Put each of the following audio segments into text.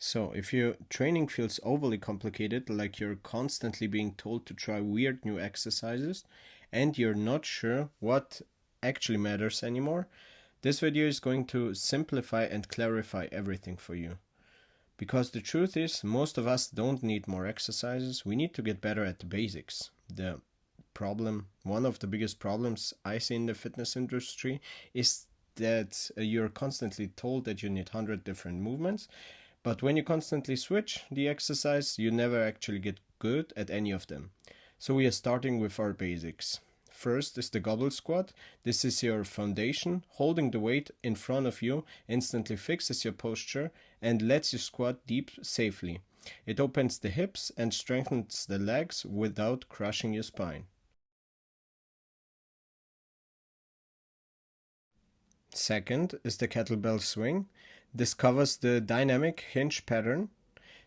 So, if your training feels overly complicated, like you're constantly being told to try weird new exercises, and you're not sure what actually matters anymore, this video is going to simplify and clarify everything for you. Because the truth is, most of us don't need more exercises, we need to get better at the basics. One of the biggest problems I see in the fitness industry is that you're constantly told that you need 100 different movements, but when you constantly switch the exercise, you never actually get good at any of them. So we are starting with our basics. First is the goblet squat. This is your foundation. Holding the weight in front of you instantly fixes your posture and lets you squat deep safely. It opens the hips and strengthens the legs without crushing your spine. Second is the kettlebell swing. This covers the dynamic hinge pattern.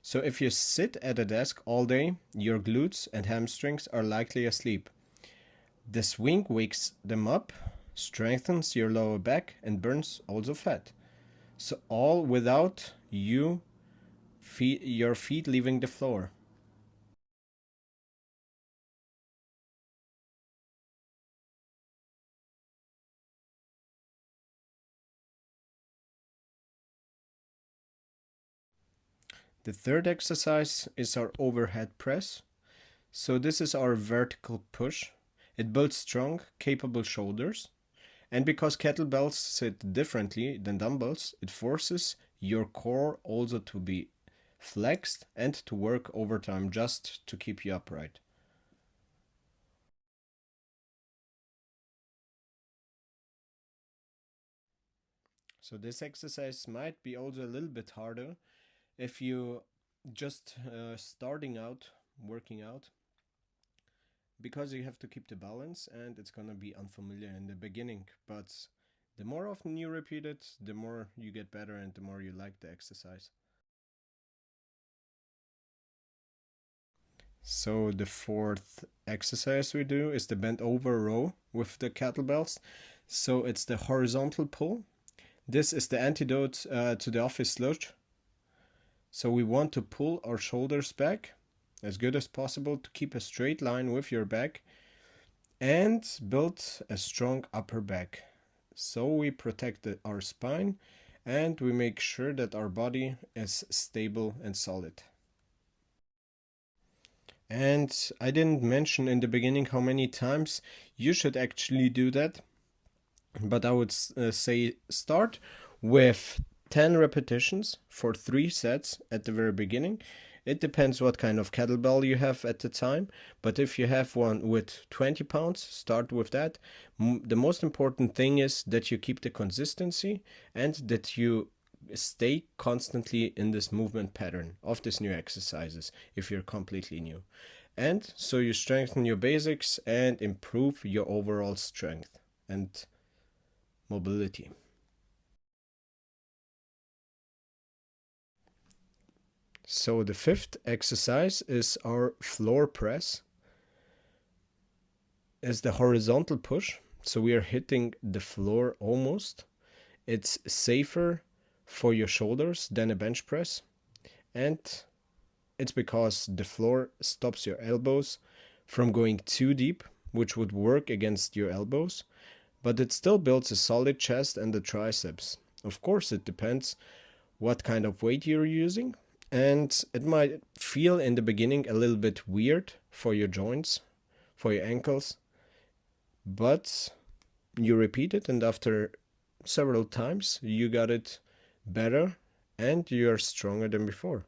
So if you sit at a desk all day, your glutes and hamstrings are likely asleep. The swing wakes them up, strengthens your lower back, and burns also fat. So all without your feet leaving the floor. The third exercise is our overhead press. So this is our vertical push. It builds strong, capable shoulders. And because kettlebells sit differently than dumbbells, it forces your core also to be flexed and to work overtime just to keep you upright. So this exercise might be also a little bit harder if you just starting out working out, because you have to keep the balance and it's gonna be unfamiliar in the beginning, but the more often you repeat it, the more you get better and the more you like the exercise. So the fourth exercise we do is the bent over row with the kettlebells. So it's the horizontal pull. This is the antidote to the office slouch. So we want to pull our shoulders back as good as possible to keep a straight line with your back and build a strong upper back. So we protect our spine and we make sure that our body is stable and solid. And I didn't mention in the beginning how many times you should actually do that, but I would say start with 10 repetitions for 3 sets at the very beginning. It depends what kind of kettlebell you have at the time, but if you have one with 20 pounds, start with that. The most important thing is that you keep the consistency and that you stay constantly in this movement pattern of these new exercises if you're completely new. And so you strengthen your basics and improve your overall strength and mobility. So the fifth exercise is our floor press. Is the horizontal push. So we are hitting the floor almost. It's safer for your shoulders than a bench press. And it's because the floor stops your elbows from going too deep, which would work against your elbows, but it still builds a solid chest and the triceps. Of course, it depends what kind of weight you're using, and it might feel in the beginning a little bit weird for your joints, for your ankles, but you repeat it, and after several times you got it better and you are stronger than before.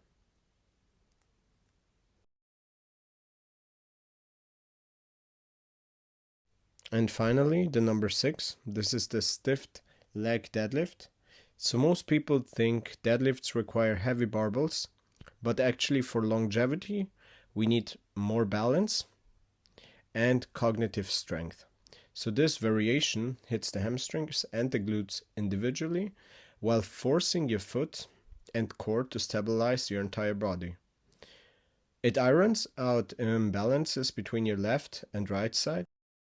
And finally, the number 6, this is the stiff leg deadlift. So most people think deadlifts require heavy barbells, but actually for longevity, we need more balance and cognitive strength. So this variation hits the hamstrings and the glutes individually while forcing your foot and core to stabilize your entire body. It irons out imbalances between your left and right side